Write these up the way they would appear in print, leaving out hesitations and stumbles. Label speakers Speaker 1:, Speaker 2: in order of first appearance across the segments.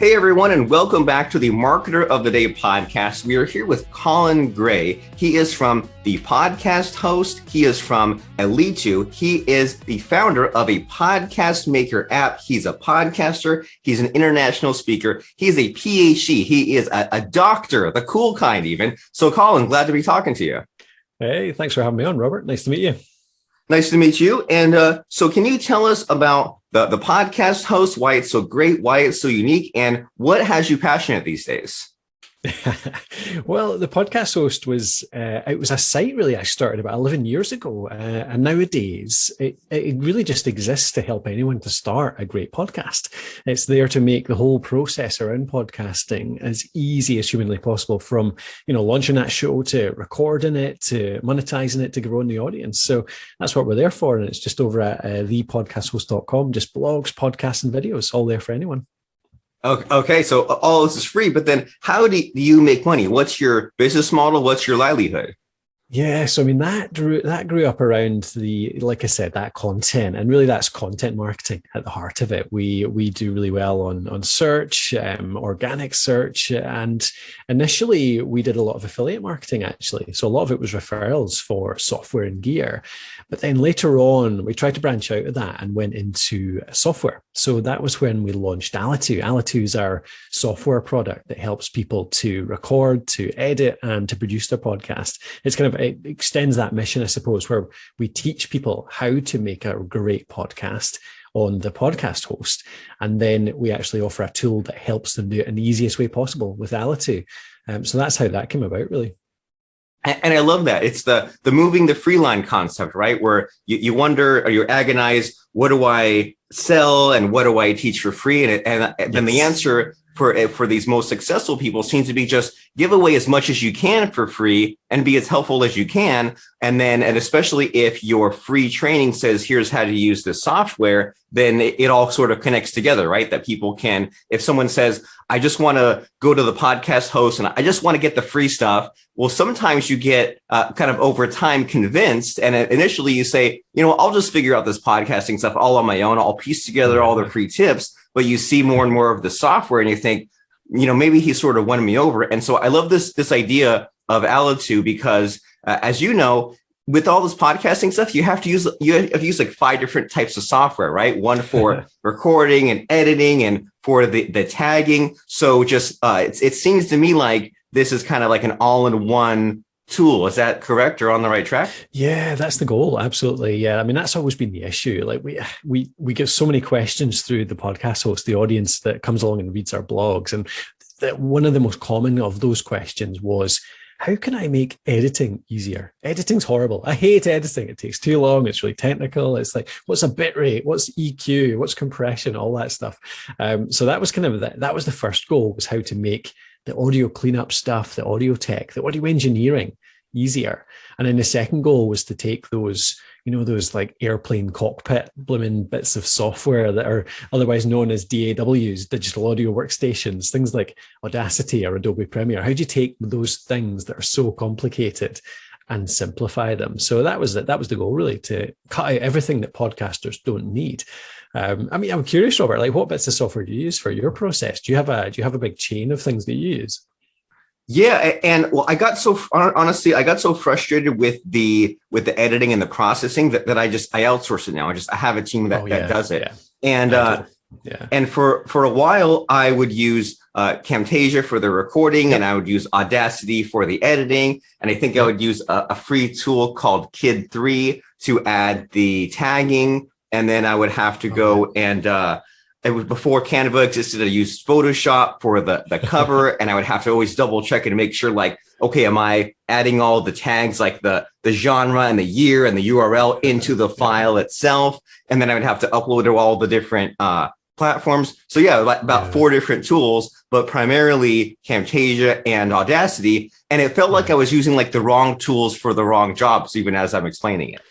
Speaker 1: Hey everyone, and welcome back to the Marketer of the Day podcast. We are here with Colin Gray. He is from The Podcast Host. He is from Elitu. He is the founder of a podcast maker app. He's a podcaster. He's an international speaker. He's a PhD. He is a doctor, the cool kind even. So Colin, glad to be talking to you.
Speaker 2: Hey, thanks for having me on, Robert. Nice to meet you.
Speaker 1: Nice to meet you. And so can you tell us about the podcast host, why it's so great, why it's so unique, and what has you passionate these days?
Speaker 2: Well, the podcast host was it was a site really I started about 11 years ago, and nowadays it really just exists to help anyone to start a great podcast. It's there to make the whole process around podcasting as easy as humanly possible, from launching that show to recording it to monetizing it to growing the audience. So that's what we're there for, and it's just over at thepodcasthost.com. Just blogs, podcasts, and videos, all there for anyone.
Speaker 1: Okay, so all this is free, but then how do you make money? What's your business model? What's your livelihood?
Speaker 2: Yeah, so I mean that grew up around like I said, that content, and really that's content marketing at the heart of it. We do really well on search, organic search, and initially we did a lot of affiliate marketing actually. So a lot of it was referrals for software and gear, but then later on we tried to branch out of that and went into software. So that was when we launched Alitu. Alitu is our software product that helps people to record, to edit, and to produce their podcast. It extends that mission, I suppose, where we teach people how to make a great podcast on the podcast host. And then we actually offer a tool that helps them do it in the easiest way possible with Alitu. So that's how that came about, really.
Speaker 1: And I love that. It's the moving the free line concept, right? Where you wonder, or you agonize, what do I sell and what do I teach for free? And then the answer for these most successful people seems to be just give away as much as you can for free and be as helpful as you can. And especially if your free training says, here's how to use this software, then it all sort of connects together, right? That people can, if someone says, I just want to go to the podcast host and I just want to get the free stuff. Well, sometimes you get kind of over time convinced. And initially you say, I'll just figure out this podcasting stuff all on my own. I'll piece together all the free tips. But you see more and more of the software and you think, maybe he sort of won me over. And so I love this idea of Alitu because as you know, with all this podcasting stuff, you have to use like 5 different types of software, right? One for recording and editing and for the tagging. So just it seems to me like this is kind of like an all-in-one tool. Is that correct or on the right track?
Speaker 2: Yeah, that's the goal. Absolutely. Yeah. I mean, that's always been the issue. Like we get so many questions through the podcast host, the audience that comes along and reads our blogs. And one of the most common of those questions was, how can I make editing easier? Editing's horrible. I hate editing. It takes too long. It's really technical. It's like, what's a bit rate? What's EQ? What's compression? All that stuff. So that was kind of that was the first goal, was how to make the audio cleanup stuff, the audio tech, the audio engineering easier. And then the second goal was to take those, those like airplane cockpit blooming bits of software that are otherwise known as DAWs, digital audio workstations, things like Audacity or Adobe Premiere. How do you take those things that are so complicated and simplify them? So that was the goal, really, to cut out everything that podcasters don't need. I'm curious, Robert, like what bits of software do you use for your process? Do you have a big chain of things that you use?
Speaker 1: Yeah, and well, I got so frustrated with the editing and the processing that I outsource it now. I have a team that does it. Yeah. And for a while I would use Camtasia for the recording, and I would use Audacity for the editing, and I think I would use a free tool called Kid 3 to add the tagging, and then I would have to go and it was before Canva existed. I used Photoshop for the cover, and I would have to always double check it and make sure, like, okay, am I adding all the tags, like the genre and the year and the URL into the file itself? And then I would have to upload to all the different platforms. So about 4 different tools, but primarily Camtasia and Audacity. And it felt like I was using like the wrong tools for the wrong jobs, even as I'm explaining it.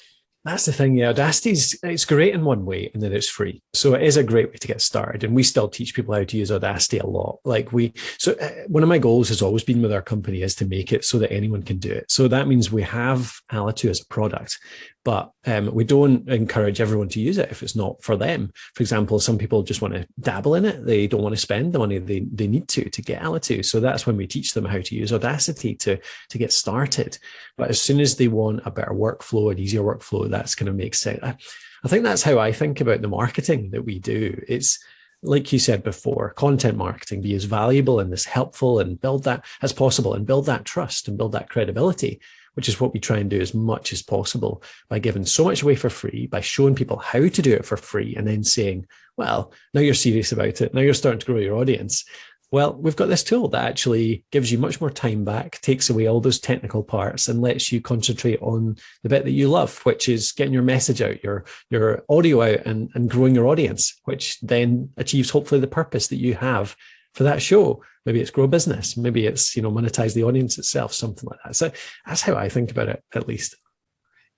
Speaker 2: That's the thing. Yeah, it's great in one way, and then it's free. So it is a great way to get started. And we still teach people how to use Audacity a lot. One of my goals has always been with our company is to make it so that anyone can do it. So that means we have Alitu as a product, but we don't encourage everyone to use it if it's not for them. For example, some people just want to dabble in it. They don't want to spend the money they need to get Alitu. So that's when we teach them how to use Audacity to get started. But as soon as they want a better workflow, an easier workflow, that's going to make sense. I think that's how I think about the marketing that we do. It's like you said before, content marketing, be as valuable and as helpful and build that as possible and build that trust and build that credibility, which is what we try and do as much as possible by giving so much away for free, by showing people how to do it for free, and then saying, well, now you're serious about it. Now you're starting to grow your audience. Well, we've got this tool that actually gives you much more time back, takes away all those technical parts, and lets you concentrate on the bit that you love, which is getting your message out, your audio out, and growing your audience, which then achieves hopefully the purpose that you have for that show. Maybe it's grow business, maybe it's, monetize the audience itself, something like that. So that's how I think about it, at least.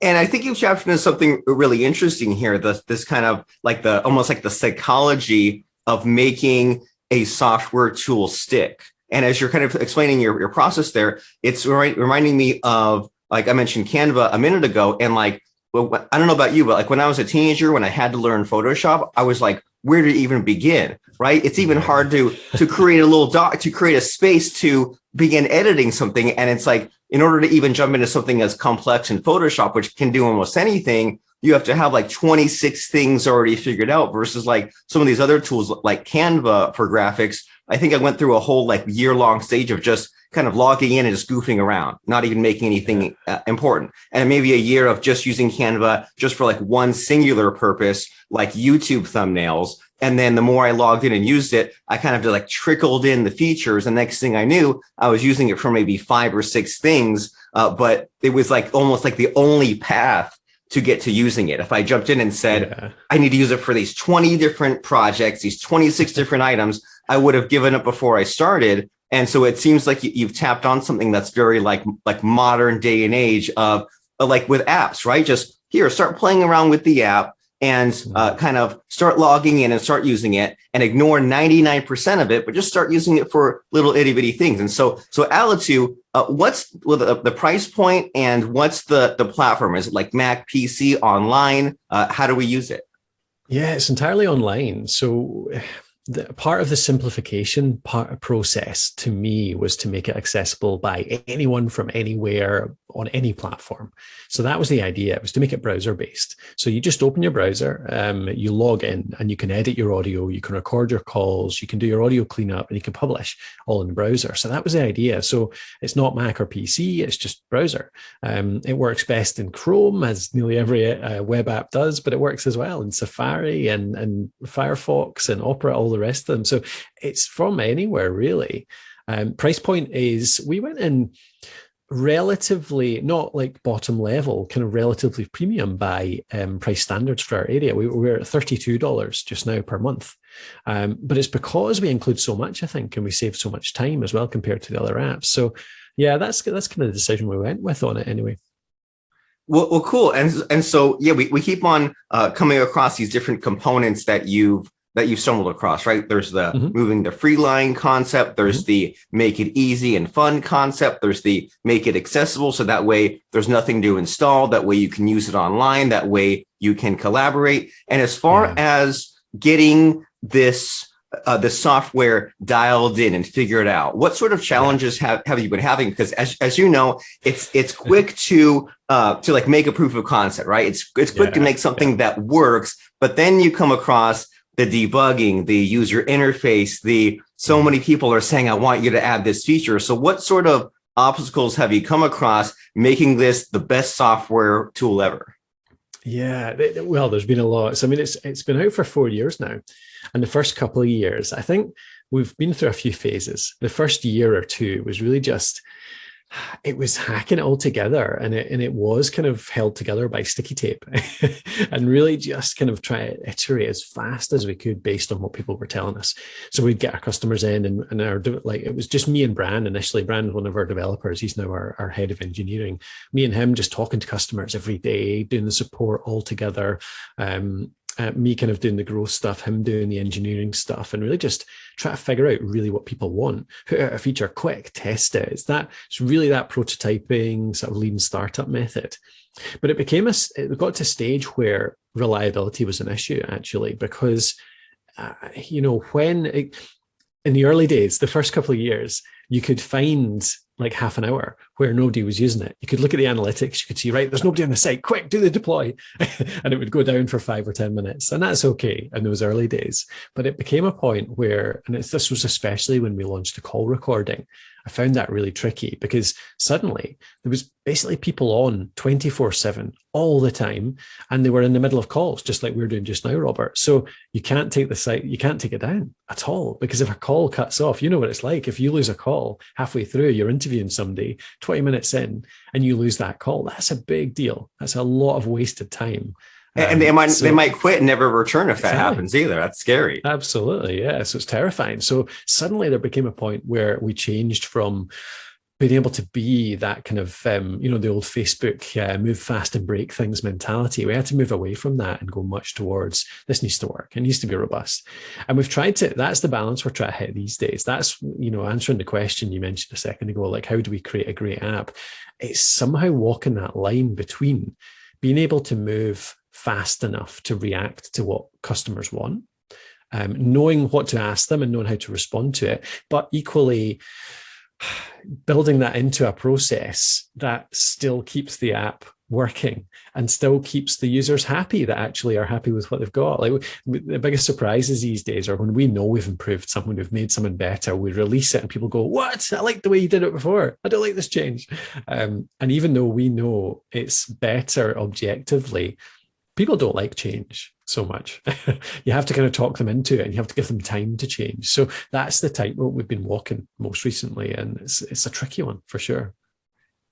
Speaker 1: And I think you've tapped into something really interesting here. This kind of like almost like the psychology of making a software tool stick. And as you're kind of explaining your process there, it's reminding me of, like I mentioned Canva a minute ago. And like, well, I don't know about you, but like when I was a teenager, when I had to learn Photoshop, I was like, where to even begin, right? It's even hard to create a little to create a space to begin editing something. And it's like, in order to even jump into something as complex in Photoshop, which can do almost anything, you have to have like 26 things already figured out versus like some of these other tools like Canva for graphics. I think I went through a whole like year-long stage of just kind of logging in and just goofing around, not even making anything important. And maybe a year of just using Canva just for like one singular purpose, like YouTube thumbnails. And then the more I logged in and used it, I kind of like trickled in the features. And next thing I knew, I was using it for maybe 5 or 6 things. But it was like almost like the only path to get to using it. If I jumped in and said, I need to use it for these 20 different projects, these 26 different items, I would have given up before I started. And so it seems like you've tapped on something that's very like modern day and age of like with apps, right? Just here, start playing around with the app and kind of start logging in and start using it and ignore 99% of it, but just start using it for little itty bitty things. And so Alitu, what's the price point and what's the platform? Is it like Mac, PC, online? How do we use it?
Speaker 2: Yeah, it's entirely online. So part of the simplification process to me was to make it accessible by anyone from anywhere on any platform. So that was the idea. It was to make it browser based. So you just open your browser, you log in and you can edit your audio, you can record your calls, you can do your audio cleanup, and you can publish all in the browser. So that was the idea. So it's not Mac or PC, it's just browser. It works best in Chrome, as nearly every web app does, but it works as well in Safari and Firefox and Opera, all the rest of them. So it's from anywhere, really. Price point is, we went in relatively, not like bottom level, kind of relatively premium by price standards for our area. We're at $32 just now per month. But it's because we include so much, I think, and we save so much time as well compared to the other apps. So yeah, that's kind of the decision we went with on it anyway.
Speaker 1: Well, cool. And so, yeah, we keep on coming across these different components that you've stumbled across, right? There's the moving the free line concept. There's the make it easy and fun concept. There's the make it accessible. So that way there's nothing to install. That way you can use it online. That way you can collaborate. And as far as getting this software dialed in and figured out, what sort of challenges have you been having? Because as you know, it's quick to like make a proof of concept, right? It's quick to make something that works, but then you come across the debugging, the user interface, so many people are saying, I want you to add this feature. So what sort of obstacles have you come across making this the best software tool ever?
Speaker 2: Yeah, well, there's been a lot. So, I mean, it's been out for 4 years now. And the first couple of years, I think we've been through a few phases. The first year or two was really just It was hacking it all together, and it was kind of held together by sticky tape and really just kind of try to iterate as fast as we could based on what people were telling us. So we'd get our customers in, and like, it was just me and Bran initially. Bran, one of our developers, he's now our head of engineering. Me and him just talking to customers every day, doing the support all together. Me kind of doing the growth stuff, him doing the engineering stuff, and really just try to figure out really what people want. Put out a feature quick, test it. It's really that prototyping sort of lean startup method. But it got to a stage where reliability was an issue, actually, because in the early days, the first couple of years, you could find like half an hour where nobody was using it. You could look at the analytics, you could see, right, there's nobody on the site, quick, do the deploy. And it would go down for 5 or 10 minutes. And that's okay in those early days. But it became a point where, and this was especially when we launched the call recording, I found that really tricky because suddenly there was basically people on 24/7 all the time, and they were in the middle of calls, just like we're doing just now, Robert. So you can't take it down at all, because if a call cuts off, you know what it's like. If you lose a call halfway through, you're interviewing somebody 20 minutes in and you lose that call, that's a big deal. That's a lot of wasted time.
Speaker 1: And they might quit and never return if that happens either. That's scary.
Speaker 2: Absolutely. Yeah. So it's terrifying. So suddenly there became a point where we changed from being able to be that kind of, the old Facebook move fast and break things mentality. We had to move away from that and go much towards, this needs to work. It needs to be robust. And that's the balance we're trying to hit these days. That's, answering the question you mentioned a second ago, like, how do we create a great app? It's somehow walking that line between being able to move fast enough to react to what customers want, knowing what to ask them and knowing how to respond to it, but equally building that into a process that still keeps the app working and still keeps the users happy, that actually are happy with what they've got. Like, the biggest surprises these days are when we know we've improved something, we've made something better, we release it and people go, what? I like the way you did it before. I don't like this change. And even though we know it's better objectively, people don't like change so much. You have to kind of talk them into it, and you have to give them time to change. So that's the tightrope we've been walking most recently, and it's a tricky one for sure.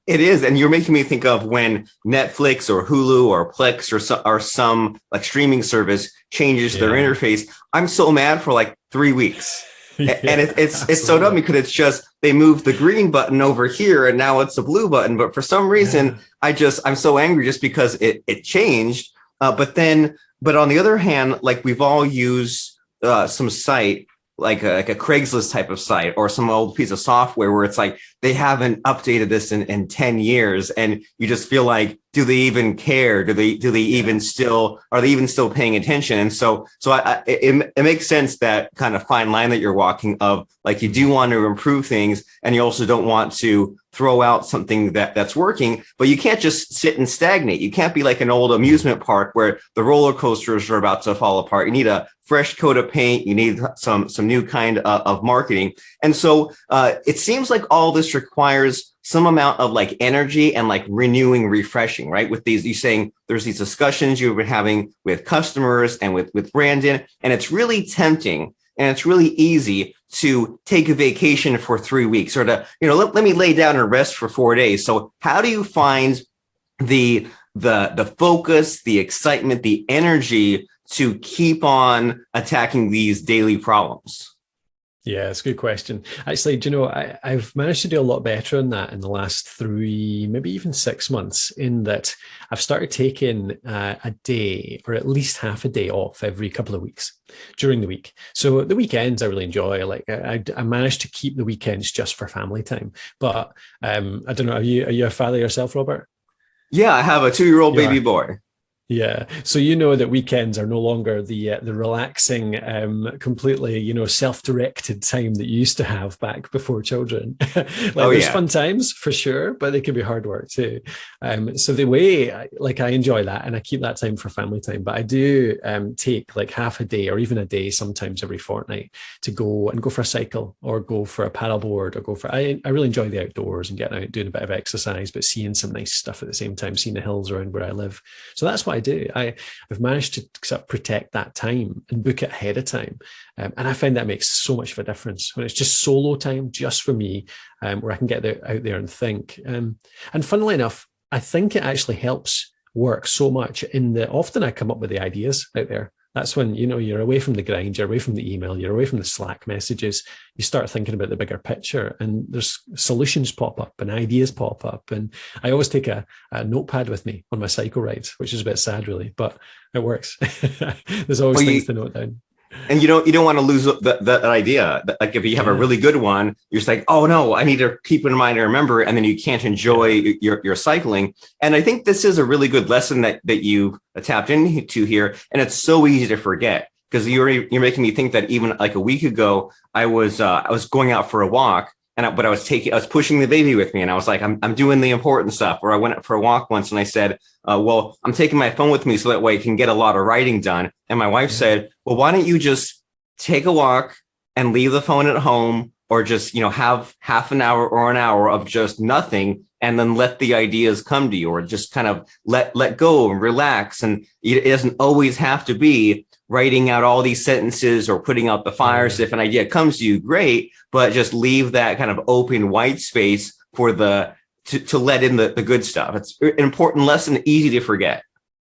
Speaker 1: It is, and you're making me think of when Netflix or Hulu or Plex or some like streaming service changes their interface. I'm so mad for like 3 weeks. And it's so dumb because it's just they moved the green button over here and now it's a blue button. But for some reason, I'm so angry just because it changed. But on the other hand, like, we've all used some site like a Craigslist type of site or some old piece of software where it's like they haven't updated this in 10 years, and you just feel like, do they even care? Are they even still paying attention? And so it makes sense, that kind of fine line that you're walking of, like, you do want to improve things and you also don't want to throw out something that's working, but you can't just sit and stagnate. You can't be like an old amusement park where the roller coasters are about to fall apart. You need a fresh coat of paint. You need some new kind of marketing. And so it seems like all this requires some amount of like energy and like renewing, refreshing, right? With these, you're saying there's these discussions you've been having with customers and with Brandon, and it's really tempting and it's really easy to take a vacation for 3 weeks, or to, let me lay down and rest for 4 days. So how do you find the focus, the excitement, the energy to keep on attacking these daily problems?
Speaker 2: Yeah, it's a good question. Actually, I've managed to do a lot better on that in the last 3, maybe even 6 months, in that I've started taking a day or at least half a day off every couple of weeks during the week. So the weekends I really enjoy. Like, I managed to keep the weekends just for family time. But I don't know, are you a father yourself, Robert?
Speaker 1: Yeah, I have a 2-year-old baby boy.
Speaker 2: Yeah. So that weekends are no longer the relaxing, completely, self-directed time that you used to have back before children. There's fun times for sure, but they can be hard work too. So the way I enjoy that, and I keep that time for family time, but I do take like half a day or even a day sometimes every fortnight to go for a cycle or go for a paddleboard or I really enjoy the outdoors and getting out, doing a bit of exercise, but seeing some nice stuff at the same time, seeing the hills around where I live. So that's what I I do. I've managed to sort of protect that time and book it ahead of time. And I find that makes so much of a difference when it's just solo time, just for me, where I can get out there and think. And funnily enough, I think it actually helps work so much in that often I come up with the ideas out there. That's when, you're away from the grind, you're away from the email, you're away from the Slack messages, you start thinking about the bigger picture, and there's solutions pop up and ideas pop up. And I always take a notepad with me on my cycle rides, which is a bit sad really, but it works. There's always things to note down.
Speaker 1: And you don't want to lose that idea. Like if you have a really good one, you're just like, oh no, I need to keep it in mind and remember, and then you can't enjoy your cycling. And I think this is a really good lesson that you tapped into here. And it's so easy to forget, because you're making me think that even like a week ago, I was going out for a walk, but I was pushing the baby with me, and I was like, I'm doing the important stuff. Or I went for a walk once and I said, well, I'm taking my phone with me so that way I can get a lot of writing done. And my wife said, well, why don't you just take a walk and leave the phone at home, or just, have half an hour or an hour of just nothing, and then let the ideas come to you, or just kind of let go and relax. And it doesn't always have to be writing out all these sentences or putting out the fires. If an idea comes to you, great, but just leave that kind of open white space for to let in the good stuff. It's an important lesson, easy to forget.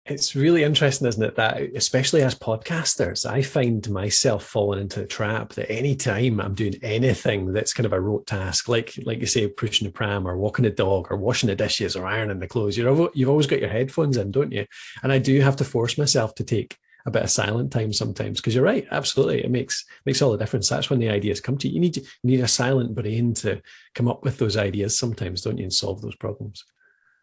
Speaker 2: It's really interesting, isn't it, that especially as podcasters, I find myself falling into the trap that anytime I'm doing anything that's kind of a rote task, like you say, pushing the pram or walking the dog or washing the dishes or ironing the clothes, you've always got your headphones in, don't you? And I do have to force myself to take a bit of silent time sometimes, because you're right, absolutely, it makes all the difference. That's when the ideas come to you. You need a silent brain to come up with those ideas sometimes, don't you, and solve those problems.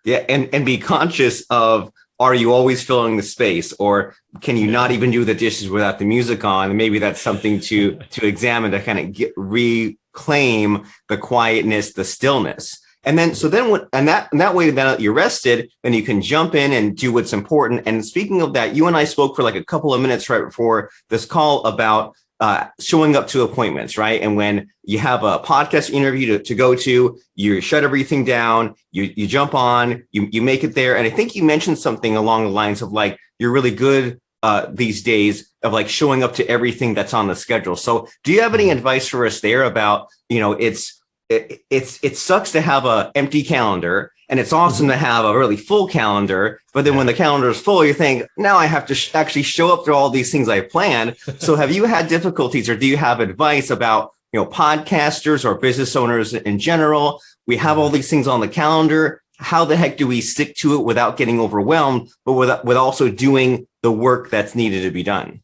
Speaker 1: Yeah, and be conscious of, are you always filling the space, or can you not even do the dishes without the music on? And maybe that's something to examine, to kind of reclaim the quietness, the stillness. And then, that way, then you're rested, then you can jump in and do what's important. And speaking of that, you and I spoke for like a couple of minutes right before this call about showing up to appointments, right? And when you have a podcast interview to go to, you shut everything down, you jump on, you make it there. And I think you mentioned something along the lines of like, you're really good these days of like showing up to everything that's on the schedule. So do you have any advice for us there about, it sucks to have an empty calendar, and it's awesome to have a really full calendar. But then when the calendar is full, you think, now I have to actually show up to all these things I planned. So have you had difficulties, or do you have advice about, podcasters or business owners in general? We have all these things on the calendar. How the heck do we stick to it without getting overwhelmed, but with also doing the work that's needed to be done?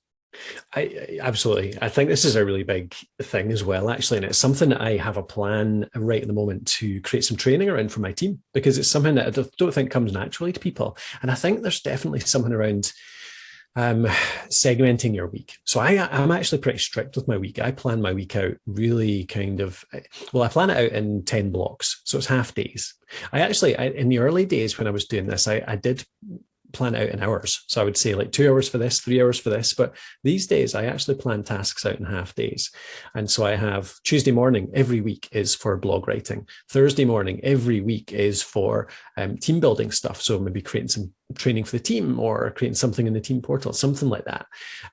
Speaker 2: Absolutely. I think this is a really big thing as well, actually. And it's something that I have a plan right at the moment to create some training around for my team, because it's something that I don't think comes naturally to people. And I think there's definitely something around segmenting your week. So I'm actually pretty strict with my week. I plan my week out really I plan it out in 10 blocks. So it's half days. In the early days when I was doing this, I did plan out in hours. So I would say like 2 hours for this, 3 hours for this. But these days I actually plan tasks out in half days. And so I have Tuesday morning every week is for blog writing. Thursday morning every week is for team building stuff. So maybe creating some training for the team, or creating something in the team portal, something like that.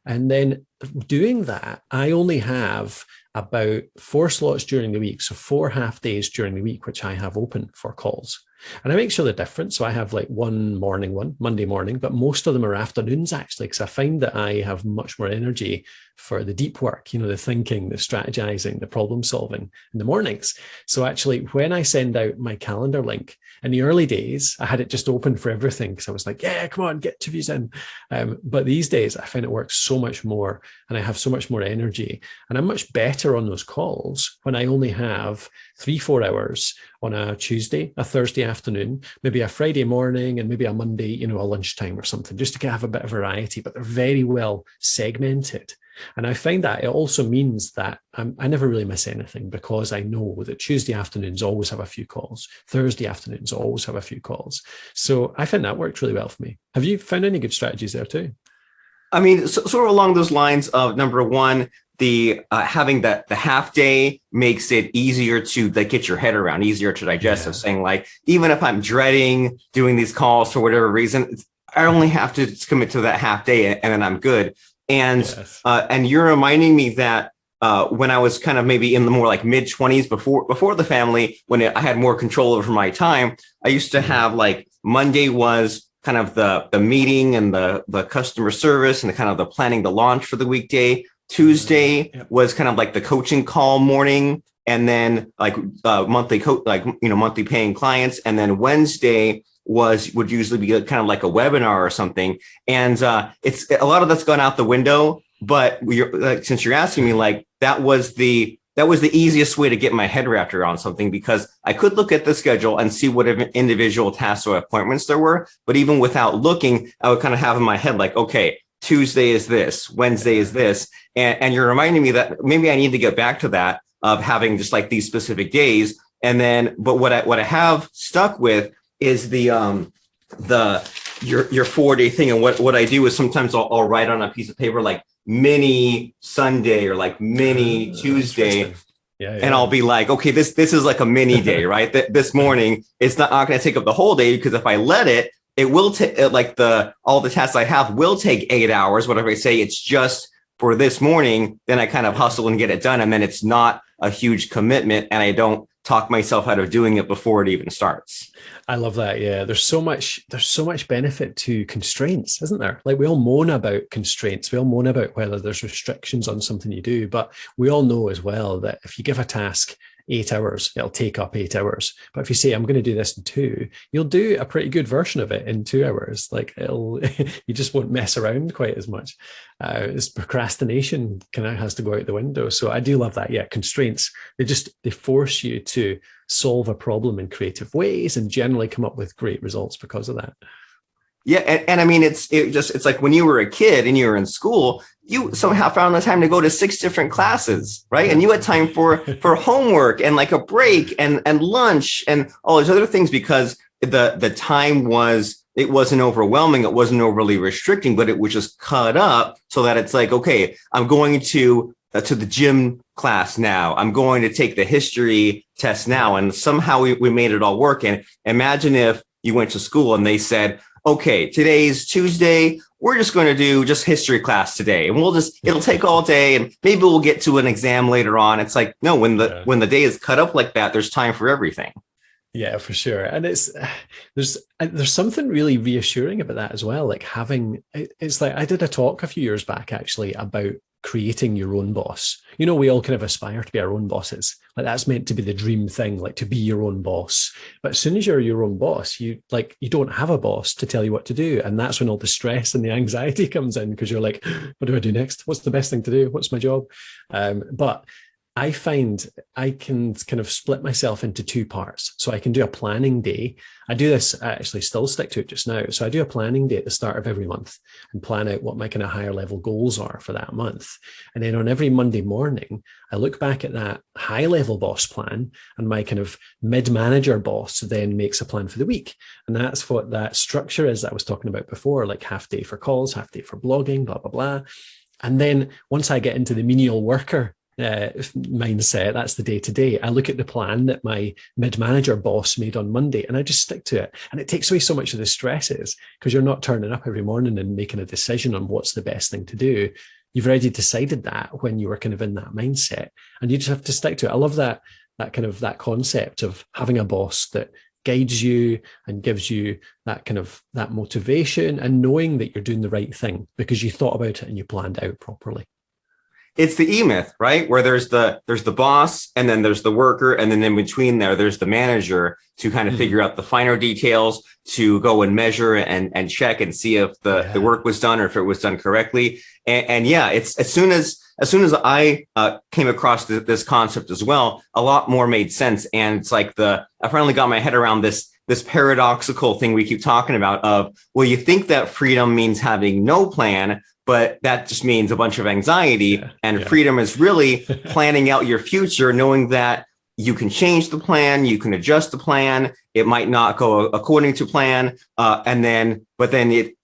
Speaker 2: And then doing that, I only have about 4 slots during the week. So 4 half days during the week, which I have open for calls. And I make sure they're different. So I have like one Monday morning, but most of them are afternoons actually, because I find that I have much more energy for the deep work, the thinking, the strategizing, the problem solving in the mornings. So actually, when I send out my calendar link, in the early days, I had it just open for everything because I was like, yeah, come on, get interviews in. But these days, I find it works so much more, and I have so much more energy, and I'm much better on those calls when I only have 3-4 hours on a Tuesday, a Thursday afternoon, maybe a Friday morning, and maybe a Monday, a lunchtime or something, just to have a bit of variety. But they're very well segmented. And I find that it also means that I never really miss anything, because I know that Tuesday afternoons always have a few calls. Thursday afternoons always have a few calls. So I find that worked really well for me. Have you found any good strategies there too?
Speaker 1: I mean, sort of along those lines of, number one, the having the half day makes it easier to get your head around, easier to digest. Of saying, like, even if I'm dreading doing these calls for whatever reason, I only have to commit to that half day and then I'm good. And
Speaker 2: Yes.
Speaker 1: and you're reminding me that when I was kind of maybe in the more like mid 20s before the family, when I had more control over my time, I used to have like Monday was kind of the meeting and the customer service and the kind of the planning the launch for the weekday. Tuesday was kind of like the coaching call morning, and then like monthly monthly paying clients, and then Wednesday would usually be kind of like a webinar or something. And it's a lot of that's gone out the window. But since you're asking me, like that was the easiest way to get my head wrapped around something, because I could look at the schedule and see what individual tasks or appointments there were. But even without looking, I would kind of have in my head like, okay, Tuesday is this, Wednesday is this. And you're reminding me that maybe I need to get back to that, of having just like these specific days. And then, but what I have stuck with is your 4-day thing. And what I do is sometimes I'll write on a piece of paper like mini Sunday or like mini Tuesday. And I'll be like, okay, this is like a mini day, right? This morning, it's not going to take up the whole day, because if I let it will take like all the tasks I have will take 8 hours. Whatever I say, it's just for this morning, then I kind of hustle and get it done. And then it's not a huge commitment, and I don't talk myself out of doing it before it even starts.
Speaker 2: I love that. Yeah. There's so much benefit to constraints, isn't there? Like we all moan about constraints. We all moan about whether there's restrictions on something you do, but we all know as well that if you give a task 8 hours, it'll take up 8 hours. But if you say, I'm going to do this in 2, you'll do a pretty good version of it in 2 hours. Like you just won't mess around quite as much. This procrastination kind of has to go out the window. So I do love that. Yeah. Constraints, they force you to solve a problem in creative ways and generally come up with great results because of that.
Speaker 1: Yeah. And I mean, it's like when you were a kid and you were in school, you somehow found the time to go to 6 different classes, right? And you had time for homework and like a break and lunch and all these other things, because the time it wasn't overwhelming. It wasn't overly restricting, but it was just cut up so that it's like, okay, I'm going to the gym class now. I'm going to take the history test now. And somehow we made it all work. And imagine if you went to school and they said, okay, today's Tuesday, we're just going to do just history class today. And it'll take all day, and maybe we'll get to an exam later on. It's like, no, when the day is cut up like that, there's time for everything.
Speaker 2: Yeah, for sure. And there's something really reassuring about that as well. Like it's like I did a talk a few years back actually about creating your own boss. You know, we all kind of aspire to be our own bosses. Like that's meant to be the dream thing, like to be your own boss. But as soon as you're your own boss, you don't have a boss to tell you what to do. And that's when all the stress and the anxiety comes in, because you're like, what do I do next? What's the best thing to do? What's my job? But I find I can kind of split myself into 2 parts. So I can do a planning day. I do this, I actually still stick to it just now. So I do a planning day at the start of every month and plan out what my kind of higher level goals are for that month. And then on every Monday morning, I look back at that high level boss plan, and my kind of mid-manager boss then makes a plan for the week. And that's what that structure is that I was talking about before, like half day for calls, half day for blogging, blah, blah, blah. And then once I get into the menial worker mindset, that's the day to day, I look at the plan that my mid-manager boss made on Monday and I just stick to it. And it takes away so much of the stresses, because you're not turning up every morning and making a decision on what's the best thing to do. You've already decided that when you were kind of in that mindset, and you just have to stick to it. I love that that concept of having a boss that guides you and gives you that kind of that motivation, and knowing that you're doing the right thing because you thought about it and you planned out properly.
Speaker 1: It's the E-myth, right? Where there's the boss, and then there's the worker, and then in between there's the manager to kind of figure out the finer details, to go and measure and check and see if the work was done or if it was done correctly. And yeah, it's as soon as I came across this concept as well, a lot more made sense. And it's like I finally got my head around this paradoxical thing we keep talking about of, well, you think that freedom means having no plan, but that just means a bunch of anxiety. Freedom is really planning out your future, knowing that you can change the plan, you can adjust the plan. It might not go according to plan. But then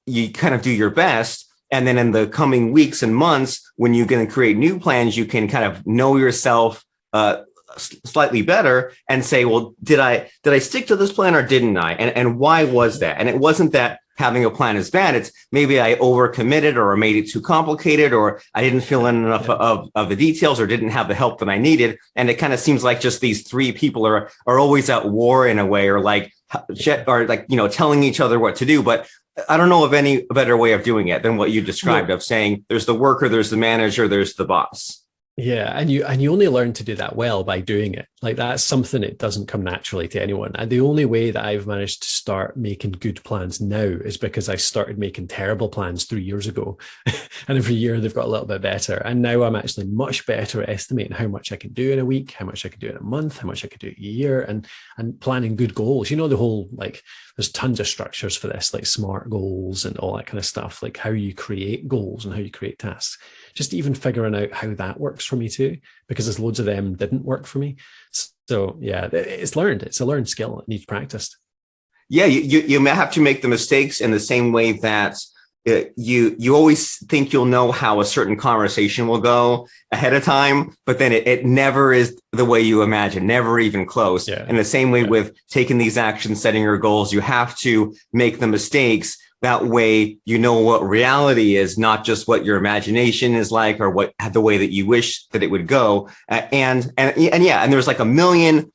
Speaker 1: you kind of do your best. And then in the coming weeks and months, when you're going to create new plans, you can kind of know yourself slightly better and say, well, did I stick to this plan or didn't I? And why was that? And it wasn't that having a plan is bad. It's maybe I overcommitted or made it too complicated, or I didn't fill in enough of the details, or didn't have the help that I needed. And it kind of seems like just these three people are always at war in a way, or like telling each other what to do. But I don't know of any better way of doing it than what you described, of saying there's the worker, there's the manager, there's the boss.
Speaker 2: Yeah, and you only learn to do that well by doing it. Like, that's something that doesn't come naturally to anyone. And the only way that I've managed to start making good plans now is because I started making terrible plans 3 years ago. And every year they've got a little bit better. And now I'm actually much better at estimating how much I can do in a week, how much I can do in a month, how much I can do in a year, and planning good goals. You know, the whole, like, there's tons of structures for this, like SMART goals and all that kind of stuff, like how you create goals and how you create tasks. Just even figuring out how that works for me too, because there's loads of them didn't work for me. So yeah, it's learned. It's a learned skill. It needs practice.
Speaker 1: Yeah, you may have to make the mistakes in the same way that you always think you'll know how a certain conversation will go ahead of time, but then it never is the way you imagine, never even close. Yeah. In the same way with taking these actions, setting your goals, you have to make the mistakes. That way, you know what reality is, not just what your imagination is like, or what the way that you wish that it would go. And there's like a million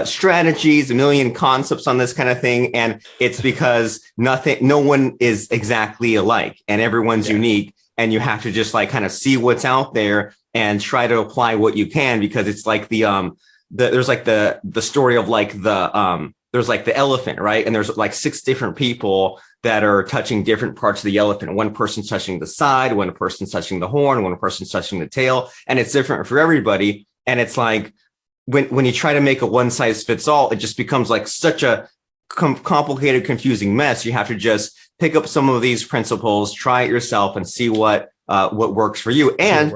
Speaker 1: strategies, a million concepts on this kind of thing. And it's because no one is exactly alike, and everyone's unique. And you have to just like kind of see what's out there and try to apply what you can, because it's like there's like the story of like there's like the elephant, right? And there's like 6 different people that are touching different parts of the elephant. One person's touching the side, one person's touching the horn, one person's touching the tail, and it's different for everybody. And it's like, when you try to make a one size fits all, it just becomes like such a complicated, confusing mess. You have to just pick up some of these principles, try it yourself, and see what works for you. And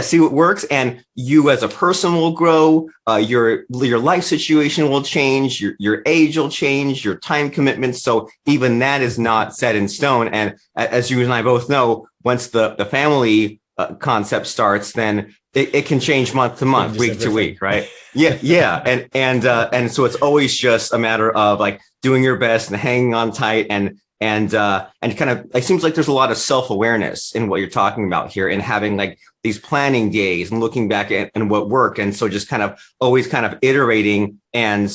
Speaker 1: see what works. And you as a person will grow. Your life situation will change. Your age will change. Your time commitments. So even that is not set in stone. And as you and I both know, once the family concept starts, then it can change month to month, week to week, right? Yeah. And so it's always just a matter of like doing your best and hanging on tight and kind of, it seems like there's a lot of self-awareness in what you're talking about here, and having like these planning days and looking back at and what worked. And so just kind of always kind of iterating and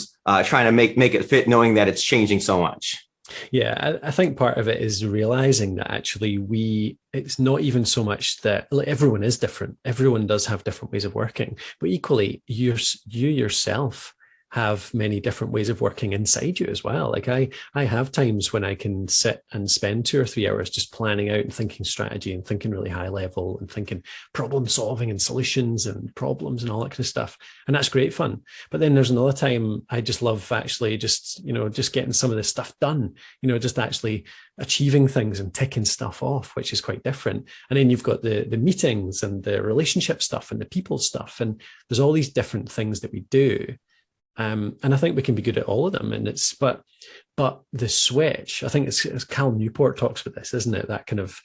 Speaker 1: trying to make it fit, knowing that it's changing so much.
Speaker 2: Yeah, I think part of it is realizing that actually it's not even so much that, like, everyone is different. Everyone does have different ways of working, but equally you yourself have many different ways of working inside you as well. Like I have times when I can sit and spend 2 or 3 hours just planning out and thinking strategy and thinking really high level and thinking problem solving and solutions and problems and all that kind of stuff. And that's great fun. But then there's another time I just love actually just getting some of this stuff done, just actually achieving things and ticking stuff off, which is quite different. And then you've got the meetings and the relationship stuff and the people stuff. And there's all these different things that we do. And I think we can be good at all of them. And but the switch, I think it's Cal Newport talks about this, isn't it? That kind of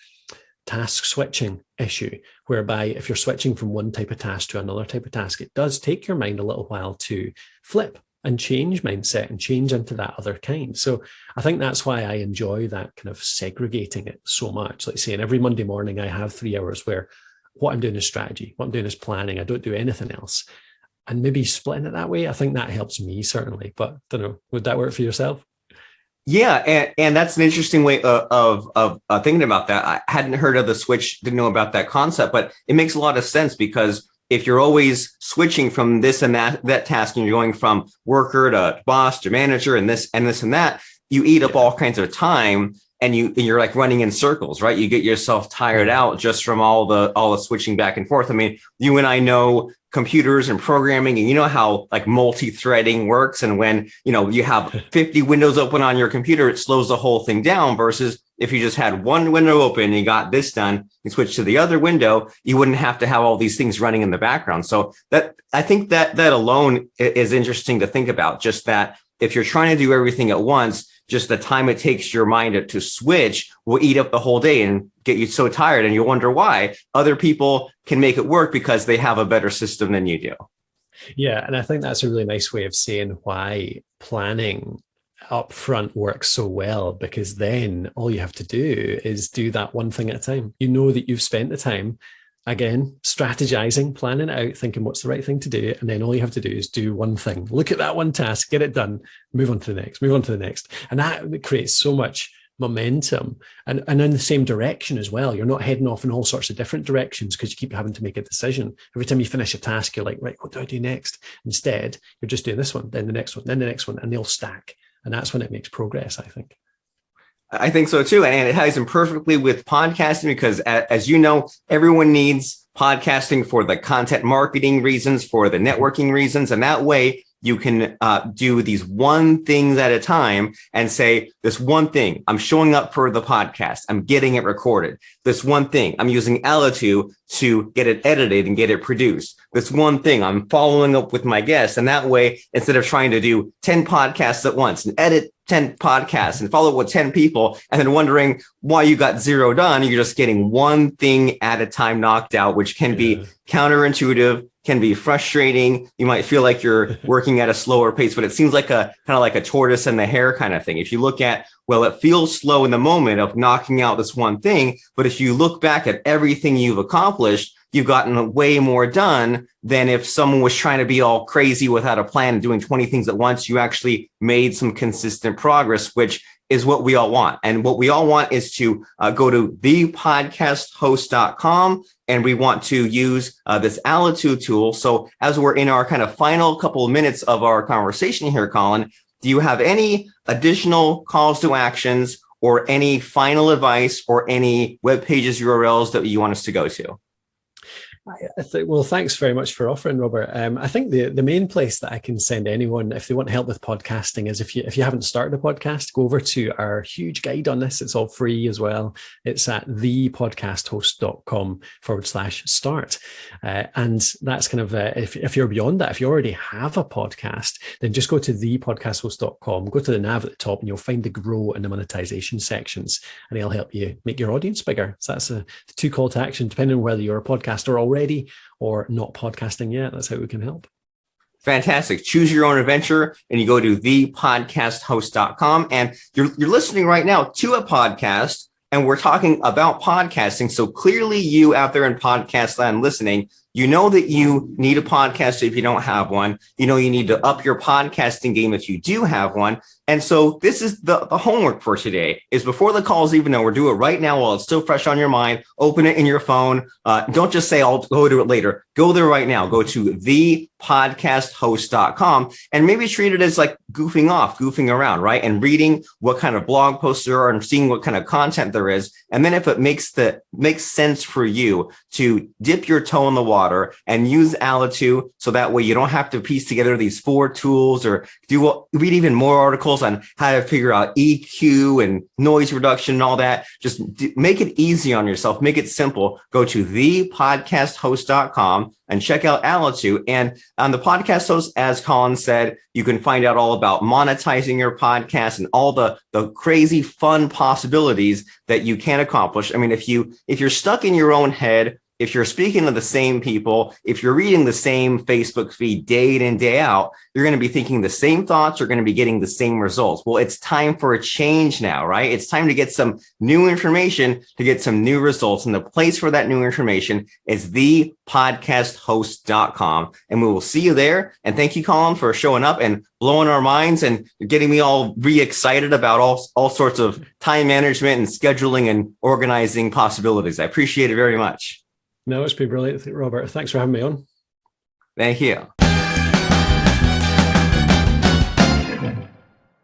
Speaker 2: task switching issue, whereby if you're switching from one type of task to another type of task, it does take your mind a little while to flip and change mindset and change into that other kind. So I think that's why I enjoy that kind of segregating it so much. Like saying every Monday morning, I have 3 hours where what I'm doing is strategy, what I'm doing is planning. I don't do anything else. And maybe splitting it that way, I think that helps me certainly. But I don't know, would that work for yourself?
Speaker 1: Yeah, and that's an interesting way of thinking about that. I hadn't heard of the switch, didn't know about that concept, but it makes a lot of sense, because if you're always switching from this and that task, and you're going from worker to boss to manager and this and that, you eat up all kinds of time, and you're like running in circles, right? You get yourself tired out just from all the switching back and forth. I mean, you and I know computers and programming, and you know how like multi-threading works. And when, you have 50 windows open on your computer, it slows the whole thing down, versus if you just had one window open and you got this done, you switch to the other window, you wouldn't have to have all these things running in the background. So I think that alone is interesting to think about, just that if you're trying to do everything at once, just the time it takes your mind to switch will eat up the whole day and get you so tired. And you wonder why other people can make it work, because they have a better system than you do.
Speaker 2: Yeah. And I think that's a really nice way of saying why planning up front works so well, because then all you have to do is do that one thing at a time. You know that you've spent the time, again, strategizing, planning it out, thinking what's the right thing to do. And then all you have to do is do one thing, look at that one task, get it done, move on to the next, move on to the next. And that creates so much momentum and in the same direction as well. You're not heading off in all sorts of different directions because you keep having to make a decision. Every time you finish a task, you're like, right, what do I do next? Instead, you're just doing this one, then the next one, then the next one, and they'll stack. And that's when it makes progress, I think.
Speaker 1: I think so too. And it ties in perfectly with podcasting because, as you know, everyone needs podcasting for the content marketing reasons, for the networking reasons. And that way you can do these one things at a time and say, this one thing, I'm showing up for the podcast. I'm getting it recorded. This one thing, I'm using Alitu to get it edited and get it produced. This one thing, I'm following up with my guests. And that way, instead of trying to do 10 podcasts at once and edit 10 podcasts and follow up with 10 people and then wondering why you got 0 done, you're just getting one thing at a time knocked out, which can be counterintuitive, can be frustrating. You might feel like you're working at a slower pace, but it seems like a kind of like a tortoise and the hare kind of thing. If you look at, well, it feels slow in the moment of knocking out this one thing, but if you look back at everything you've accomplished, you've gotten way more done than if someone was trying to be all crazy without a plan and doing 20 things at once. You actually made some consistent progress, which is what we all want. And what we all want is to go to thepodcasthost.com, and we want to use this Alitu tool. So as we're in our kind of final couple of minutes of our conversation here, Colin, do you have any additional calls to actions or any final advice or any web pages, URLs that you want us to go to?
Speaker 2: I think, well, thanks very much for offering, Robert. I think the main place that I can send anyone if they want help with podcasting is if you haven't started a podcast, go over to our huge guide on this. It's all free as well. It's at thepodcasthost.com/start. And that's kind of, if you're beyond that, if you already have a podcast, then just go to thepodcasthost.com, go to the nav at the top, and you'll find the grow and the monetization sections, and it'll help you make your audience bigger. So that's the 2 call to action, depending on whether you're a podcaster already or not podcasting yet. That's how we can help.
Speaker 1: Fantastic. Choose your own adventure, and you go to thepodcasthost.com, and you're listening right now to a podcast, and we're talking about podcasting. So clearly you out there in podcast land listening, you know that you need a podcast if you don't have one. You know you need to up your podcasting game if you do have one. And so this is the homework for today is before the call's even over, do it right now while it's still fresh on your mind. Open it in your phone. Don't just say, I'll go to it later. Go there right now. Go to thepodcasthost.com and maybe treat it as like goofing around, right? And reading what kind of blog posts there are and seeing what kind of content there is. And then if it makes sense for you to dip your toe in the water and use Alitu, so that way you don't have to piece together these 4 tools or read even more articles on how to figure out EQ and noise reduction and all that. Just make it easy on yourself. Make it simple. Go to thepodcasthost.com and check out Alitu. And on the podcast host, as Colin said, you can find out all about monetizing your podcast and all the crazy fun possibilities that you can accomplish. I mean, if you're stuck in your own head, if you're speaking to the same people, if you're reading the same Facebook feed day in and day out, you're going to be thinking the same thoughts, you're going to be getting the same results. Well, it's time for a change now, right? It's time to get some new information, to get some new results. And the place for that new information is thepodcasthost.com. And we will see you there. And thank you, Colin, for showing up and blowing our minds and getting me all re-excited about all sorts of time management and scheduling and organizing possibilities. I appreciate it very much.
Speaker 2: No, it's been brilliant, Robert. Thanks for having me on.
Speaker 1: Thank you.